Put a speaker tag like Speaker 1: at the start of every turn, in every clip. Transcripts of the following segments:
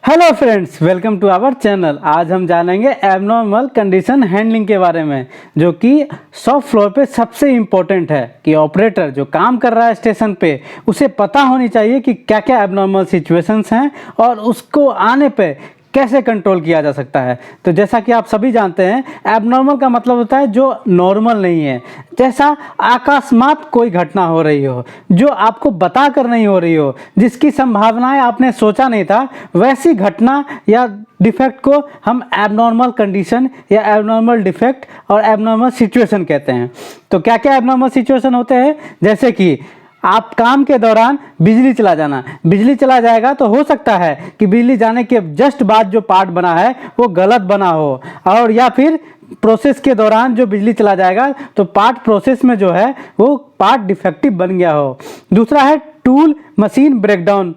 Speaker 1: Hello friends, welcome to our channel. आज हम जानेंगे एबनॉर्मल कंडीशन हैंडलिंग के बारे में, जो कि शॉप फ्लोर पे सबसे इम्पोर्टेंट है कि ऑपरेटर जो काम कर रहा है स्टेशन पे, उसे पता होनी चाहिए कि क्या क्या एबनॉर्मल सिचुएशंस हैं और उसको आने पे कैसे कंट्रोल किया जा सकता है। तो जैसा कि आप सभी जानते हैं, एबनॉर्मल का मतलब होता है जो नॉर्मल नहीं है। जैसा अकस्मात कोई घटना हो रही हो जो आपको बता कर नहीं हो रही हो, जिसकी संभावनाएं आपने सोचा नहीं था, वैसी घटना या डिफेक्ट को हम एबनॉर्मल कंडीशन या एबनॉर्मल डिफेक्ट और एबनॉर्मल सिचुएशन कहते हैं। तो क्या क्या एबनॉर्मल सिचुएशन होते हैं? जैसे कि आप काम के दौरान बिजली चला जाना। बिजली चला जाएगा तो हो सकता है कि बिजली जाने के जस्ट बाद जो पार्ट बना है वो गलत बना हो, और या फिर प्रोसेस के दौरान जो बिजली चला जाएगा तो पार्ट प्रोसेस में जो है वो पार्ट डिफेक्टिव बन गया हो। दूसरा है टूल मशीन ब्रेकडाउन।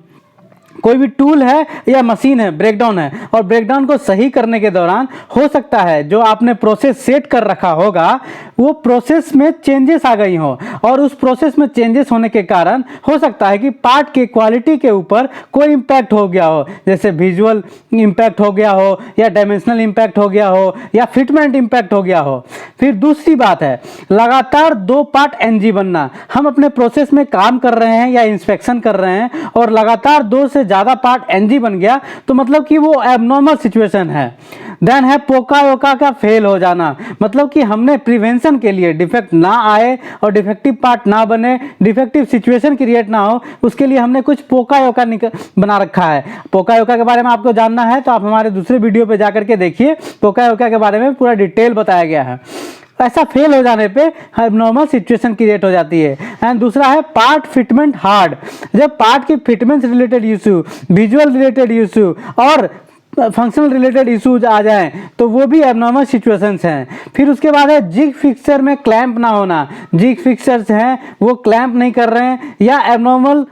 Speaker 1: कोई भी टूल है या मशीन है, ब्रेकडाउन है, और ब्रेकडाउन को सही करने के दौरान हो सकता है जो आपने प्रोसेस सेट कर रखा होगा वो प्रोसेस में चेंजेस आ गई हो, और उस प्रोसेस में चेंजेस होने के कारण हो सकता है कि पार्ट के क्वालिटी के ऊपर कोई इम्पैक्ट हो गया हो, जैसे विजुअल इम्पैक्ट हो गया हो, या डायमेंशनल इम्पैक्ट हो गया हो, या फिटमेंट इम्पैक्ट हो गया हो। फिर दूसरी बात है लगातार 2 पार्ट एनजी बनना। हम अपने प्रोसेस में काम कर रहे हैं या इंस्पेक्शन कर रहे हैं और लगातार 2 से ज़्यादा पार्ट एनजी बन गया तो मतलब कि वो एबनॉर्मल सिचुएशन है। देन है पोका योका का फेल हो जाना, मतलब कि हमने प्रिवेंशन के लिए डिफेक्ट ना आए और डिफेक्टिव पार्ट ना बने, डिफेक्टिव सिचुएशन क्रिएट ना हो, उसके लिए हमने कुछ पोका योका बना रखा है। पोका योका के बारे में आपको जानना है तो आप हमारे दूसरे वीडियो पे जाकर के देखिए, पोका योका के बारे में पूरा डिटेल बताया गया है। ऐसा फेल हो जाने पे एबनॉर्मल सिचुएशन क्रिएट हो जाती है। एंड दूसरा है पार्ट फिटमेंट हार्ड। जब पार्ट की fitment related issue, visual related issue और फंक्शनल रिलेटेड इशूज आ जाएं तो वो भी एबनॉर्मल सिचुएशंस हैं। फिर उसके बाद है जिग फिक्सर में क्लैंप ना होना। जिग फिक्सर्स हैं वो क्लैंप नहीं कर रहे हैं या एबनॉर्मल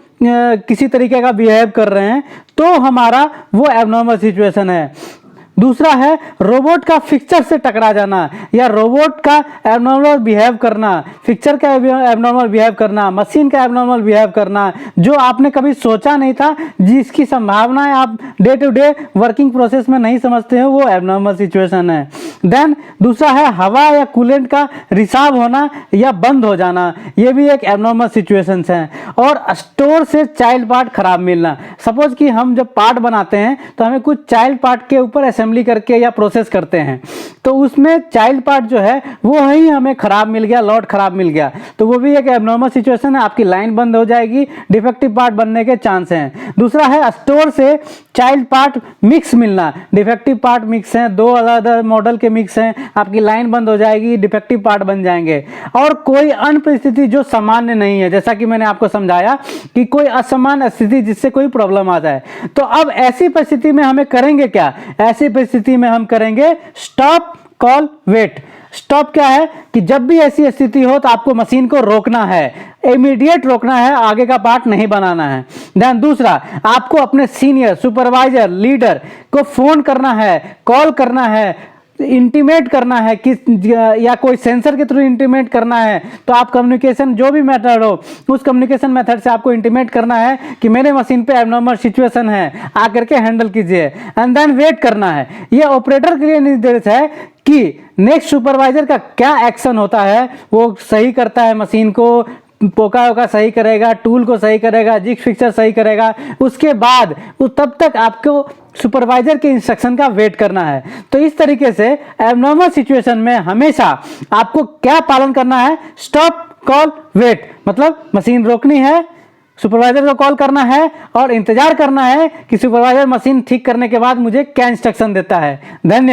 Speaker 1: किसी तरीके का बिहेव कर रहे हैं तो हमारा वो एबनॉर्मल सिचुएशन है। दूसरा है रोबोट का फिक्सर से टकरा जाना या रोबोट का एबनॉर्मल बिहेव करना, फिक्सर का एबनॉर्मल बिहेव करना, मशीन का एबनॉर्मल बिहेव करना, जो आपने कभी सोचा नहीं था, जिसकी संभावनाएं आप day to day working process में नहीं समझते हो, वो एबनॉर्मल सिचुएशन है। देन दूसरा है हवा या कूलेंट का रिसाव होना या बंद हो जाना, ये भी एक एबनॉर्मल सिचुएशन है। और स्टोर से चाइल्ड पार्ट खराब मिलना। सपोज कि हम जब पार्ट बनाते हैं तो हमें कुछ चाइल्ड पार्ट के ऊपर असेंबली करके या प्रोसेस करते हैं, तो उसमें चाइल्ड पार्ट जो है वो ही हमें खराब मिल गया, लॉट खराब मिल गया, तो वो भी एक एबनॉर्मल सिचुएशन है। आपकी लाइन बंद हो जाएगी, डिफेक्टिव पार्ट बनने के चांस हैं। दूसरा है स्टोर से चाइल्ड पार्ट मिक्स मिलना। डिफेक्टिव पार्ट मिक्स हैं, 2 अलग मॉडल के मिक्स हैं, आपकी लाइन बंद हो जाएगी, डिफेक्टिव पार्ट बन जाएंगे। और कोई अन्य परिस्थिति जो सामान्य नहीं है, जैसा कि मैंने आपको समझाया कि कोई असामान्य स्थिति जिससे कोई प्रॉब्लम आ जाए, तो अब ऐसी परिस्थिति में हमें करेंगे क्या? ऐसी परिस्थिति में हम करेंगे स्टॉप कॉल वेट। स्टॉप क्या है कि जब भी ऐसी स्थिति हो तो आपको मशीन को रोकना है, इमीडिएट रोकना है, आगे का पार्ट नहीं बनाना है। देन दूसरा, आपको अपने सीनियर, सुपरवाइजर, लीडर को फोन करना है, कॉल करना है, इंटीमेट करना है कि या कोई सेंसर के थ्रू इंटीमेट करना है। तो आप कम्युनिकेशन जो भी मेथड हो उस कम्युनिकेशन मेथड से आपको इंटीमेट करना है कि मेरे मशीन पे एबनॉर्मल सिचुएशन है, आकर के हैंडल कीजिए। एंड देन वेट करना है। ये ऑपरेटर के लिए निर्देश है कि नेक्स्ट सुपरवाइजर का क्या एक्शन होता है, वो सही करता है मशीन को, पोका वोका सही करेगा, टूल को सही करेगा, जिग फिक्सर सही करेगा, उसके बाद तब तक आपको सुपरवाइजर के इंस्ट्रक्शन का वेट करना है। तो इस तरीके से एबनॉर्मल सिचुएशन में हमेशा आपको क्या पालन करना है? स्टॉप कॉल वेट, मतलब मशीन रोकनी है, सुपरवाइजर को कॉल करना है और इंतजार करना है कि सुपरवाइजर मशीन ठीक करने के बाद मुझे क्या इंस्ट्रक्शन देता है। धन्यवाद।